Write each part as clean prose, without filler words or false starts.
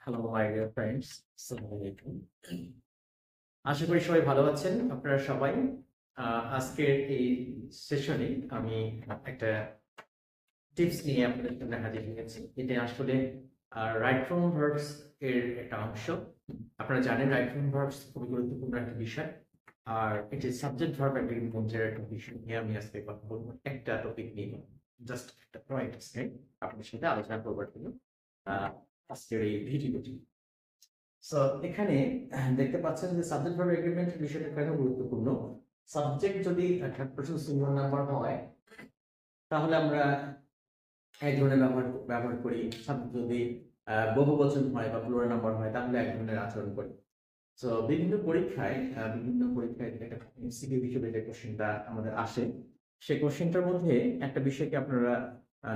Hello my dear friends, আসসালামু আলাইকুম। আশা করি সবাই ভালো আছেন। আপনারা সবাই আজকের এই সেশনে আমি একটা টিপস নিয়ে আপনাদের সামনে হাজির হয়েছি। এটা আসলে রাইট ফ্রম ভার্বস এর একটা অংশ। আপনারা জানেন রাইট ফ্রম ভার্বস খুবই গুরুত্বপূর্ণ একটা বিষয়। আর এটি সাবজেক্ট ভার্ব এগ্রিমেন্টের একটা বিষয় নিয়ে আমি আজকে কথা বলবো। একটা টপিক নিয়ে জাস্ট একটা পয়েন্ট আপনার সাথে আলোচনা করবার জন্য আজকের এই ভিডিওটি। সো এখানে দেখতে পাচ্ছেন যে সাবজেক্ট ভার্ব এগ্রিমেন্ট বিষয়টা কেন গুরুত্বপূর্ণ। সাবজেক্ট যদি থার্ড পারসন সিঙ্গুলার নাম্বার হয় তাহলে আমরা এক ধরনের ব্যবহার করি। সাবজেক্ট যদি বহুবচন হয় বা প্লুরাল নাম্বার হয় তাহলে এক ধরনের আচরণ করি। সো বিভিন্ন পরীক্ষায় একটা এমসিকিউ হিসেবে যে কোশ্চেনটা আমাদের আসে, সেই কোশ্চেনটার মধ্যে একটা বিষয়কে আপনারা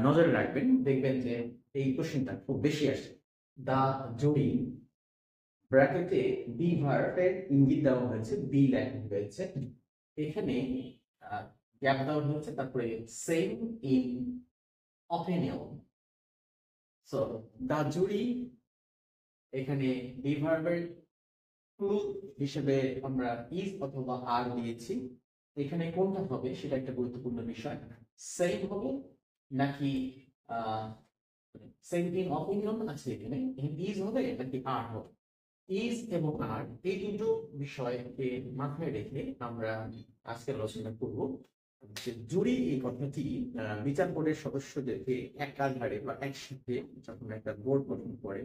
নজরে রাখবেন। দেখবেন যে এই কোশ্চেনটা খুব বেশি আসে। দা জুড়ি ব্র্যাকেটে বি ভার্বের ইঙ্গিত দেওয়া হয়েছে, বি লেখা হয়েছে। এখানে গ্যাপ দেওয়া হয়েছে, তারপরে same in opinion. So the jury, এখানে বি ভার্বের ক্লু হিসেবে আমরা ইজ অথবা আর দিয়েছি। এখানে কোনটা হবে সেটা একটা গুরুত্বপূর্ণ বিষয়। সেম হবে নাকি সেম ইন অপিনিয়ন আছে, এখানে ইজ হবে নাকি আর হবে। ইজ এবং আর এই দুটো বিষয়কে মাথায় রেখে আমরা আজকে আলোচনা করব যে জুরি এই কথাটি বিচার বোর্ডের সদস্যদেরকে একাধারে বা একসাথে যখন একটা বোর্ড গঠন করে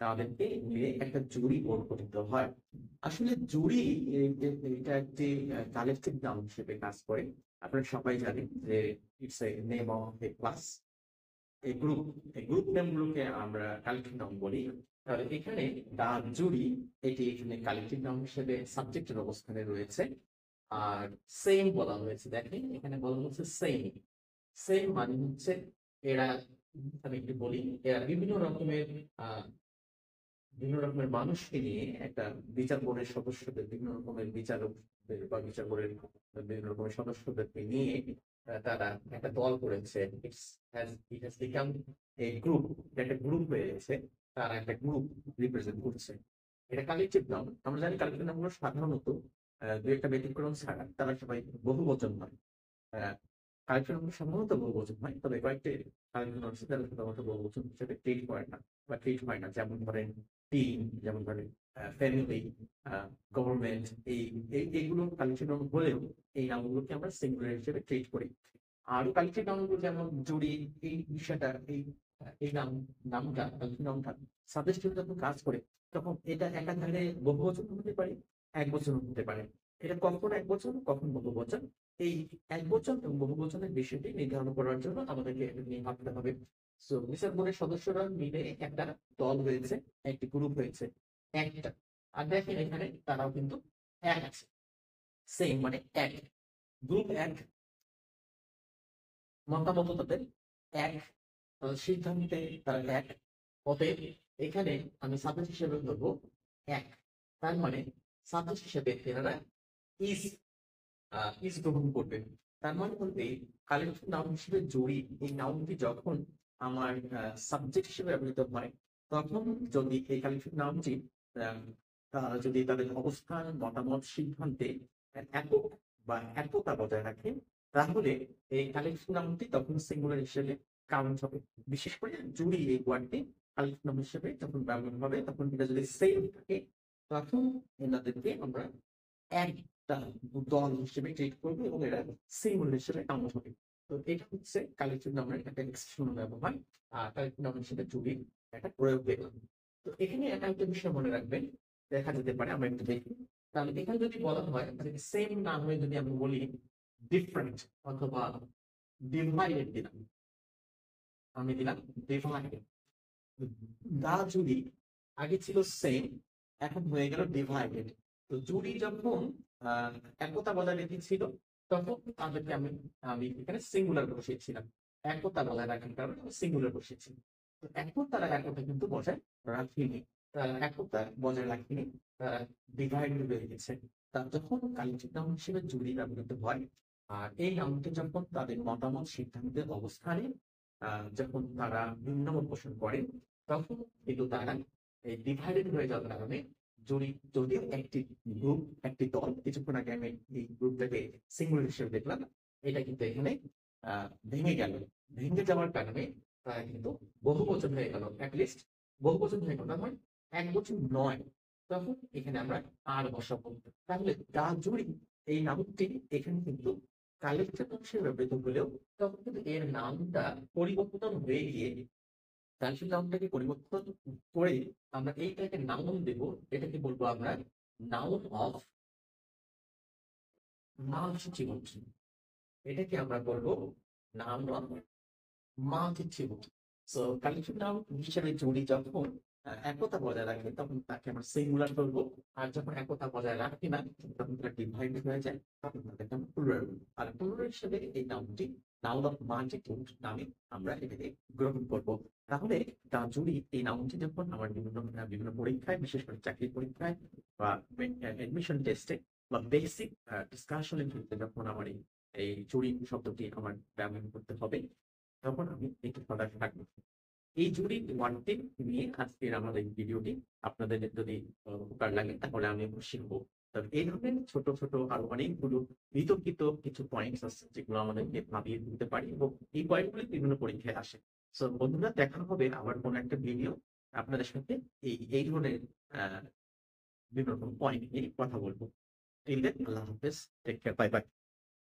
তাদেরকে মিলে একটা জুরি বোর্ড গঠিত হয়। আসলে জুরি এটা একটি কালেকটিভ নাউন হিসেবে কাজ করে। আপনারা সবাই জানেন যে it's a name of A class, এই গ্রুপ নেমগুলোকে আমরা কালেকটিভ নাউন বলি। তাহলে এখানে দা জুরি এটি এখানে কালেকটিভ নাউন হিসেবে সাবজেক্টের অবস্থানে রয়েছে। আর সেম বলা হয়েছে, দেখেন এখানে বলা হচ্ছে সেম। সেম মানে হচ্ছে এরা, আমি একটু বলি, এরা বিভিন্ন রকমের মানুষকে নিয়ে একটা বিচার বোর্ডের সদস্যদের, বিভিন্ন রকমের বিচারকদের বা বিচার বোর্ডের বিভিন্ন রকমের সদস্যদেরকে নিয়ে তারা একটা দল করেছে। It has become a group, একটা গ্রুপ হয়ে গেছে, তারা একটা গ্রুপ রিপ্রেজেন্ট করছে। এটা কালেকটিভ নাউন। আমরা জানি কালেকটিভ নাউন সাধারণত দু একটা ব্যতিক্রম ছাড়া তারা সবাই বহুবচন হয়। কালেকশন সাধারণত বহুবচন হয়, তবে কয়েকটি কালেকশন আছে যারা সাধারণত বহুবচন হিসেবে ট্রিট করে না বা ট্রিট হয় না। যেমন ধরেন টিম, যেমন ধরেন ফ্যামিলি, গভর্নমেন্ট, এইগুলো কালেকশন নাউন হলেও এই নামগুলোকে আমরা সিঙ্গুলার হিসেবে ট্রিট করি। আরো কালেকটিভ নাউনগুলো যেমন জুড়ি, এই বিষয়টা, এই নামটা কালেকটিভ নাউনটা সাবজেক্ট হিসেবে যখন কাজ করে তখন এটা একাধারে বহুবচন হতে পারে, এক বচন হতে পারে। এটা কখন এক বচন কখন বহুবচন, এই এক বচন এবং বহু বচনের বিষয়টি নির্ধারণ করার জন্য আমাদেরকে এটা নিয়ে ভাবতে হবে। সো বিচার বোর্ডের সদস্যরা মিলে একটা দল হয়েছে, একটি গ্রুপ হয়েছে একটা। আর দেখেন এখানে তারাও কিন্তু এক আছে, সেম মানে এক, গ্রুপ এক, মতামত তাদের এক, সিদ্ধান্তে তারা এক। অতএব এখানে আমি সাবজেক্ট হিসেবে ধরবো এক। তার মানে সাবজেক্ট হিসেবে এনারা ইজ ইজ গ্রহণ করবেন। তার মানে বলতে কালেকটিভ নাউন হিসেবে জড়ি, এই নাউনটি যখন আমার সাবজেক্ট হিসেবে ব্যবহৃত হয় তখন যদি এই কালেকটিভ নাউনটি যদি তাদের অবস্থান, মতামত, সিদ্ধান্তে একক বা একতা বজায় রাখে তাহলে এই কালেকটিভ নাউনটি তখন সিঙ্গুলার হিসেবে কাউন্ট হবে। বিশেষ করে জুড়ি এই ওয়ার্ডটি কালেকটিভ নাউন হিসেবে যখন ব্যবহার হবে তখন এটা যদি সেম থাকে তখন এনাদেরকে আমরা একটা দল হিসেবে ট্রিট করবে এবং এরা সিঙ্গুলার হিসেবে কাউন্ট হবে। তো এটা হচ্ছে কালেকটিভ নাউনের একটা এক্সটেনশন ব্যবহার। আর কালেকটিভ নাউন হিসেবে জুড়ি একটা প্রয়োগ দেখলাম। তো এখানে একটা বিষয় মনে রাখবেন, দেখা যেতে পারে, আমরা একটু দেখি। তাহলে এখানে যদি বলা হয় যে সেম না হয়ে যদি আমি বলি ডিফারেন্ট অথবা ডিভাইডেড দিলাম, আমি দিলাম ডিভাইডেড। দা জুড়ি আগে ছিল সেম, এখন হয়ে গেল ডিভাইডেড। তো জুড়ি যখন আহ, একতা বজায় রেখেছিল তখন তাদেরকে আমি আমি এখানে সিঙ্গুলার বসিয়েছিলাম। একতা বজায় রাখার কারণে আমি সিঙ্গুলার বসিয়েছিলাম। তো এখন তারা একতা কিন্তু বজায় রাখেনি, তারা একতা বজায় রাখেনি, তারা ডিভাইড হয়ে গেছে। তার যখন কালেকটিভ নাউন হিসেবে জুড়ি ব্যবহৃত হয় আর এই নাউনটি যখন তাদের মতামত, সিদ্ধান্তের অবস্থানে যখন তারা ভিন্ন পোষণ করে তখন কিন্তু তারা এই ডিভাইডেড হয়ে যাওয়ার কারণে যদিও একটি গ্রুপ, একটি দল, কিছুক্ষণ আগে আমি এই গ্রুপটাকে সিঙ্গুলার হিসেবে দেখলাম, এটা কিন্তু এখানে ভেঙে গেল। ভেঙে যাওয়ার কারণে তারা কিন্তু বহু বচন হয়ে গেল, অ্যাটলিস্ট বহু বচন হয়ে গেল, মানে এক বচন নয়। তখন এখানে আমরা আর বসাবো। তাহলে গাজুড়ি এই নামটি এখানে কিন্তু কালেক্টেড অংশে ব্যবহৃত হলেও তখন কিন্তু এর নামটা পরিবর্তন হয়ে গিয়ে কালেক্টেড নামটাকে পরিবর্তন করে আমরা এইটাকে নাউন দেব। এটাকে বলবো আমরা নাউন অফ মাল্টিটিউড। এটাকে আমরা বলবো noun of multitude. So collective noun হিসেবে জুড়ি যখন একতা বজায় রাখে তখন তাকে আমরা সিঙ্গুলার বলবো, আর যখন একতা বজায় রাখে না তখন তারা ডিভাইড হয়ে যায়, তখন তাদেরকে আমরা প্লুরাল। আর প্লুরাল হিসেবে এই নাউনটি নাউন অফ মাল্টিটিউড নামে আমরা এটাকে গ্রহণ করব। তাহলে জুড়ি এই নাউনটি যখন আমার বিভিন্ন বিভিন্ন পরীক্ষায়, বিশেষ করে চাকরির পরীক্ষায় বা এডমিশন টেস্টে বা বেসিক ডিসকাশনের ক্ষেত্রে যখন আমার এই জুড়ি শব্দটি আমার ব্যবহার করতে হবে, তখন আমি একটু সজাগ থাকবো। এই জুড়ি ওয়ার্ডটি নিয়ে আজকের আমাদের ভিডিওটি আপনাদের যদি উপকার লাগে তাহলে আমি শিখবো। তবে এই ধরনের ছোট ছোট আরো অনেকগুলো বিতর্কিত কিছু পয়েন্টস আছে যেগুলো আমাদেরকে ভাবিয়ে তুলতে পারি, এবং এই পয়েন্টগুলি বিভিন্ন পরীক্ষায় আসে। সো বন্ধুরা, দেখা হবে আবার কোনো একটা ভিডিও আপনাদের সাথে এই ধরনের বিভিন্ন রকম পয়েন্ট নিয়ে কথা বলবো। টিল দেন, আল্লাহ হাফেজ, টেক কেয়ার, বাই বাই।